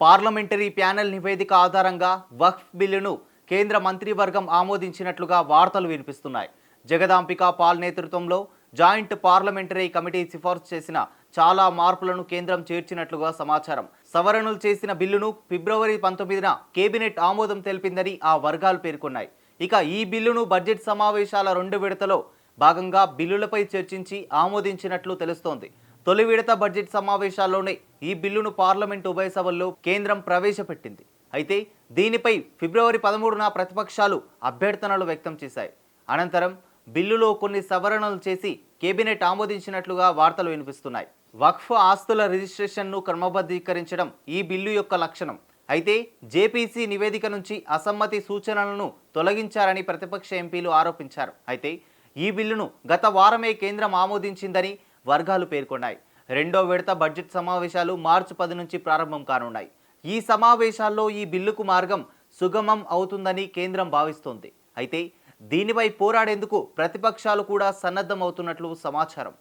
Parliamentary panel నివేదిక ఆధారంగా వక్ఫ్ బిల్లును కేంద్ర మంత్రివర్గం ఆమోదించినట్లుగా వార్తలు వినిపిస్తున్నాయి. జగదాంబిక పాల్ నేతృత్వంలో జాయింట్ పార్లమెంటరీ కమిటీ సిఫార్సు చేసిన చాలా మార్పులను కేంద్రం చేర్చినట్లుగా సమాచారం. సవరణలు చేసిన బిల్లును ఫిబ్రవరి 19న కేబినెట్ ఆమోదం తెలిపిందని ఆ వర్గాలు పేర్కొన్నాయి. ఇక ఈ బిల్లును బడ్జెట్ సమావేశాల 2 విడతలో భాగంగా బిల్లులపై చర్చించి ఆమోదించినట్లు తెలుస్తోంది. తొలి విడత బడ్జెట్ సమావేశాల్లోనే ఈ బిల్లును పార్లమెంట్ ఉభయ సభల్లో కేంద్రం ప్రవేశపెట్టింది. అయితే దీనిపై ఫిబ్రవరి 13న ప్రతిపక్షాలు అభ్యర్థనలు వ్యక్తం చేశాయి. అనంతరం బిల్లులో కొన్ని సవరణలు చేసి కేబినెట్ ఆమోదించినట్లుగా వార్తలు వినిపిస్తున్నాయి. వక్ఫ్ ఆస్తుల రిజిస్ట్రేషన్ను క్రమబద్ధీకరించడం ఈ బిల్లు యొక్క లక్షణం. అయితే జేపీసీ నివేదిక నుంచి అసమ్మతి సూచనలను తొలగించారని ప్రతిపక్ష ఎంపీలు ఆరోపించారు. అయితే ఈ బిల్లును గత వారమే కేంద్రం ఆమోదించిందని వర్గాలు పేర్కొన్నాయి. రెండో విడత బడ్జెట్ సమావేశాలు మార్చి 10 నుంచి ప్రారంభం కానున్నాయి. ఈ సమావేశాల్లో ఈ బిల్లుకు మార్గం సుగమం అవుతుందని కేంద్రం భావిస్తోంది. అయితే దీనిపై పోరాడేందుకు ప్రతిపక్షాలు కూడా సన్నద్ధమవుతున్నట్లు సమాచారం.